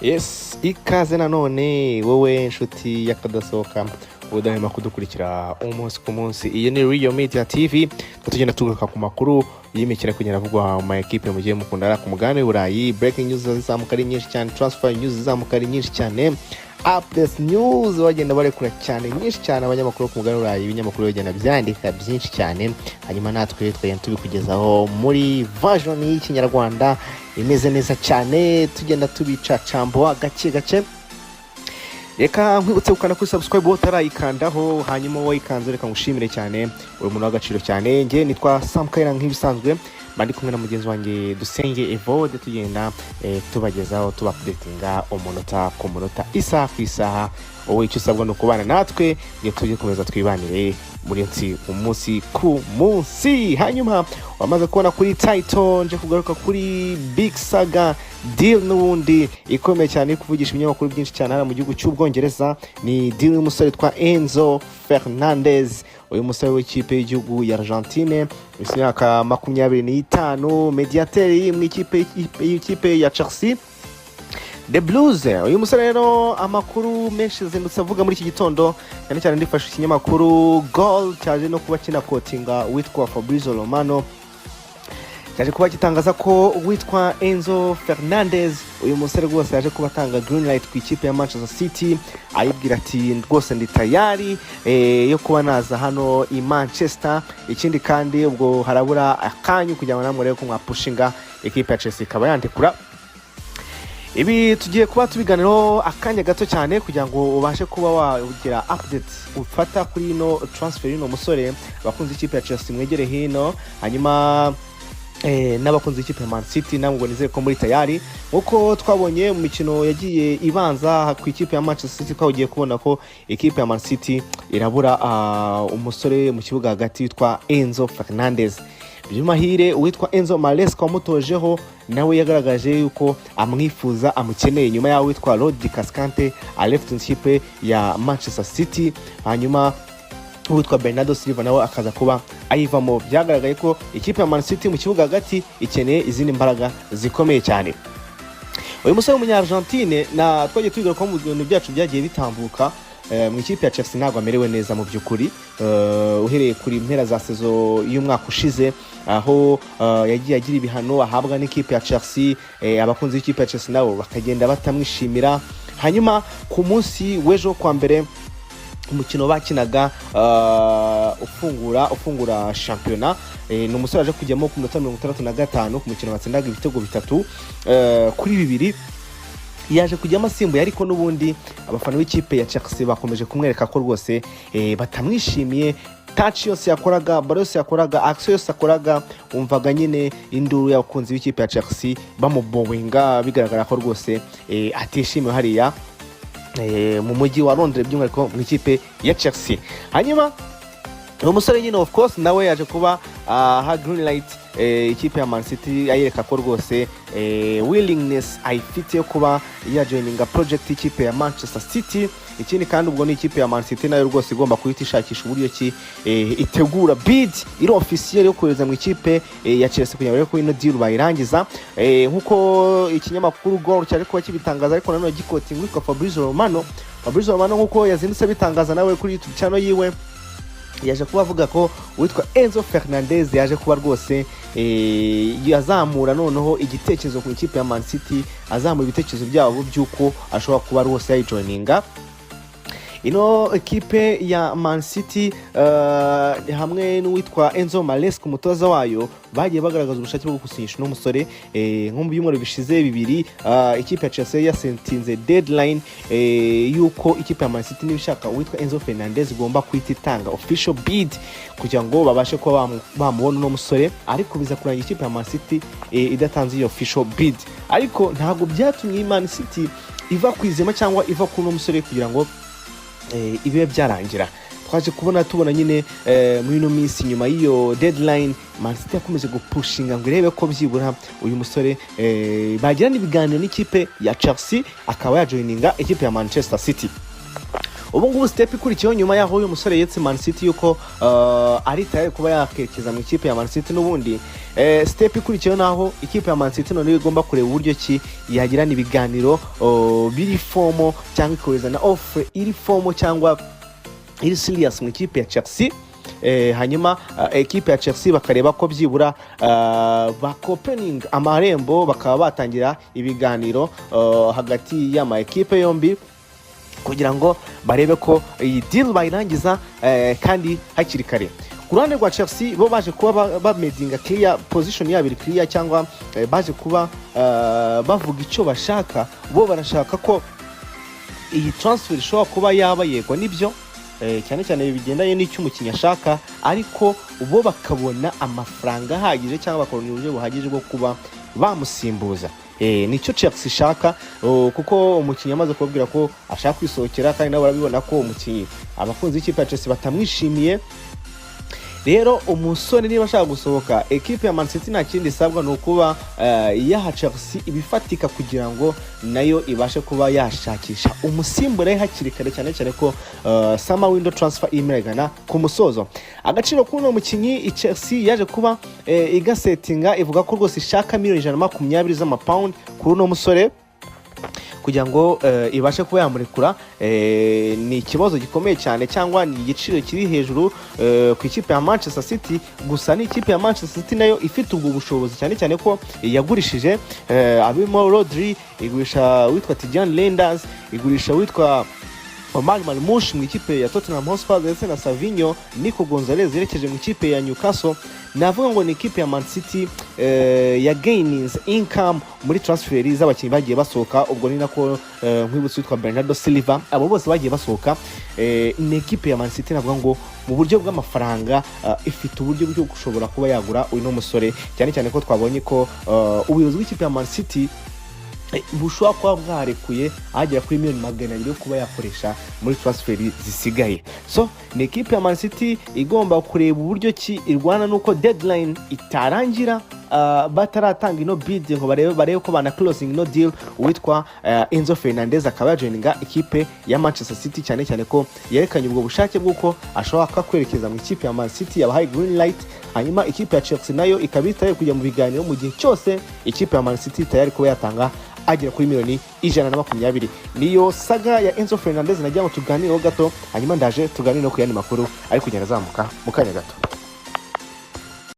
Yes, ikaze nanone wowe nshuti yakadasohoka udahema kudukurikira umunsi ku munsi. Iyi ni Rero Media TV, tugenda tugaruka ku makuru y'imikino kugenda avugwa mu equipe mugiye mukundara ku mugabane w'Uburayi. Breaking news zizamuka ari nyinshi cyane, transfer news zizamuka ari nyinshi cyane, updates news bagenda barekura cyane nyinshi cyane. Abanyamakuru ku mugabane w'Uburayi, ibinyamakuru bagenda byandika byinshi cyane, hanyuma natwe twagenda tubikugezaho muri version y'ikinyarwanda imeze neza cyane, tugenda tubicacambo gake gake. Reka nkwibutse ukana kuri subscribe utarayikandaho, hanyuma wayikanze reka ngushimire cyane, uri umuntu w'agaciro cyane. Nge nitwa Sam Kaira nk'ibisanzwe, bandi kumwe na mugenzi wanjye Dusenge Evode, tugenda tubagezaho updatinga umunota ku munota, isaha ku isaha. Wowe icyo usabwa no kubana natwe ngiye tujye komeza twibanire muri umunsi ku munsi. Hanyuma wamaze kubona kuri title, nje kugaruka kuri big saga deal n'ubundi ikomeye cyane kuvugisha ibinyamakuru byinshi cyane hano mu gihugu cy'Ubwongereza. Ni deal y'umusore twa Enzo Fernandez, uyu musore w'ikipe y'igihugu ya Argentine, imyaka 25, mediateur mu ikipe ya Chelsea The Blues. Uyu musore rero amakuru menshi zindutse avuga muri iki gitondo, cyane cyane ndifasha ikinyamakuru Goal cyaje no kuba kina quotinga witwa Fabrizio Romano, cyaje kuba gitangaza ko witwa Enzo Fernandez, uyu musore rwose yaje kuba atanga green light ku ikipe ya Manchester City, ayibwira ati rwose ndi tayari yo kuba naza hano i Manchester. Ikindi kandi ubwo harabura akanyu kugira ngo namwe rero ko mwapushinga ikipe ya Chelsea ikaba yandikura. Ibi tugiye kuba tubiganiraho akanya gato cyane kugira ngo ubashe kuba wagira update ufata kuri no transfer y'ino musore. Abakunzi ikipe ya Chelsea mwegere hino, hanyuma n'abakunzi ikipe ya Man City namwe nizere ko muri tayari. Uko twabonye mu mikino yagiye ibanza ku ikipe ya Manchester City, twagiye kubona ko ikipe ya Man City irabura umusore mu kibuga hagati witwa Enzo Fernandez. Byumahire uwitwa Enzo Maresca wamutojeho nawe yagaragaje yuko amwifuza, amukeneye nyuma yaho witwa Rodi Cascante left ikipe ya Manchester City, hanyuma uwitwa Bernardo Silva nawe akaza kuba ayivamo. Byagaragaye ko ikipe ya Man City mu kibuga hagati ikeneye izindi mbaraga zikomeye cyane. Uyu musore w'umunya-Argentine na twagiye twiga ko mu bintu byacu byagiye bitambuka mu ikipe ya Chelsea ntabwo amerewe neza mu by'ukuri, uhereye kuri impera za sezo y'umwaka ushize, aho yagiye agira ibihano ahabwa n'ikipe ya Chelsea. Abakunzi b'ikipe ya Chelsea nabo bakagenda batamwishimira. Hanyuma ku munsi w'ejo kwa mbere umukino bakinaga ufungura shampiyona, ni umusore aje kujyamo ku minota 65 ku mukino watsindaga ibitego 3-2. yaje kujyamo asimbuye, ariko n'ubundi abafana b'ikipe ya Chelsea bakomeje kumwereka ko rwose batamwishimiye. Touch yose yakoraga, baro yose yakoraga, action yose yakoraga, umvaga nyine induru y'abakunzi b'ikipe ya Chelsea bamubowinga, bigaragara ko rwose atishimiye hariya mu mujyi wa Londres, by'umwihariko mu ikipe ya Chelsea. Hanyuma uwo musore nyine of course nawe yaje kuba ha green light ikipe ya Man City, ayereka ko rwose willingness ayifite yo kuba yajoininga project ikipe ya Manchester City. Ikindi kandi ubwo ni ikipe ya Man City nayo rwose igomba kuhita ishakisha uburyo ki itegura bid iri officiel yo kohereza mu ikipe ya Chelsea kugira ngo ko ino deal bayirangiza. Nkuko ikinyamakuru Goal cyari kuba kibitangaza, ariko nanone gikotinga witwa Fabrizio Romano nkuko yazindutse bitangaza nawe kuri YouTube channel yiwe, yaje kuba avuga ko witwa Enzo Fernandez yaje kuba rwose yazamura noneho igitekerezo ku ikipe ya Man City, azamura ibitekerezo byabo by'uko ashobora kuba rwose yayijoininga ino ekipe ya Man City. Hamwe n'uwitwa Enzo Maresca umutoza wayo bagiye bagaragaza ubushake bwo gusinyisha no musore. Nko mu byumweru bishize bibiri ikipe ya Chelsea yasentinze deadline yuko ikipe ya Man City nibishaka uwitwa Enzo Fernandez igomba kwita itanga official bid kugira ngo babashe kuba bamubona no musore, ariko biza kurangira ikipe ya Man City idatanze iyo official bid. Ariko ntago byatumye Man City iva kwizema cyangwa iva ku no musore kugira ngo ibe byarangira. Twaje tubona nyine muri no minsi nyuma y'iyo deadline Man City yakomeje gupushinga ngo irebe ko byibura uyu musore bagirana ibiganiro n'ikipe ya Chelsea akaba yajoininga ikipe ya Manchester City. ubu ngubu step ikurikiyeho nyuma yaho uyu musore yetse Man City yuko ari tayari kuba yakerekeza mu ikipe ya Man City n'ubundi step ikurikiyeho naho ikipe ya Man City none igomba kureba uburyo ki yagirana ibiganiro biri fomo cyangwa ikoreza na offer iri fomo cyangwa iri serious mu ikipe ya Chelsea. Hanyuma ekipe ya Chelsea bakareba ko byibura bakopening amarembo bakaba batangira ibiganiro hagati y'ama ekipe yombi kugira ngo barebe ko iyi deal bayirangiza kandi hakiri kare. Ku ruhande rwa Chelsea bo baje kuba bamedinga clear position yabo iri clear cyangwa baje kuba bavuga icyo bashaka. Bo barashaka ko iyi transfer ishobora kuba yaba yego nibyo cyane cyane bigendanye n'icyo umukinnyi ashaka, ariko bo bakabona amafaranga ahagije cyangwa bakabona uburyo buhagije bwo kuba bamusimbuza. Nicyo Chelsea ishaka kuko umukinnyi amaze kubabwira ko ashaka kwisohokera kandi nabo barabibona ko umukinnyi abakunzi b'ikipe ya Chelsea batamwishimiye. Rero umusore niba ashaka gusohoka ekipe ya Man City nta kindi isabwa no kuba yaha Chelsea ibifatika kugira ngo nayo ibashe kuba yashakisha umusimbura hakiri kare, cyane cyane ko summer window transfer imeragana ku musozo. Agaciro k'uno mukinyi Chelsea yaje kuba igasetinga ivuga ko rwose ishaka miliyoni 120 z'amapound kuri uno musore kugira ngo ibashe kuba yamurekura. Ni ikibazo gikomeye cyane cyangwa ni igiciro kiri hejuru ku ikipe ya Manchester City. Gusa ni ikipe ya Manchester City nayo ifite ubwo bushobozi, cyane cyane ko yagurishije abimo Rodri, igurisha witwa Tijan Lenders, igurisha witwa Omar Marmoush mu ikipe ya Tottenham Hotspur ndetse na Savinho, Nico Gonzalez yerekeje mu ikipe ya Newcastle. Navuga ngo ni ikipe ya Man City ya gainings income muri transferi z'abakinnyi bagiye basohoka. Ubwo ni nako nkwibutse witwa Bernardo Silva, abo bose bagiye basohoka. Ni ikipe ya Man City navuga ngo mu buryo bw'amafaranga ifite uburyo bwo gushobora kuba yagura uyu no musore, cyane cyane ko twabonye ko ubuyobozi bw'ikipe ya Man City bushobora kuba bwarekuye agera kuri miliyoni 200 yo kuba yakoresha muri transferi zisigaye. So ni ekipe ya Man City igomba kureba uburyo ki irwana nuko deadline itarangira bataratanga ino bid ngo barebe ko bana closing no deal. Witwa Enzo Fernandez akaba yajoininga ikipe ya Manchester City, cyane cyane ko yerekanye ubwo bushake bw'uko ashobora kwerekeza mu ikipe ya Man City yabahaye green light. Hanyuma ikipe ya Chelsea nayo ikabitaye kujya mu biganiro mu gihe cyose ikipe ya Man City tayari kuba yatanga agera kuri miliyoni 120. Niyo saga ya Enzo Fernandez najya mu tuganiro gato, hanyuma ndaje tuganire no ku yandi makuru ari kugenda zamuka mu kanya gato.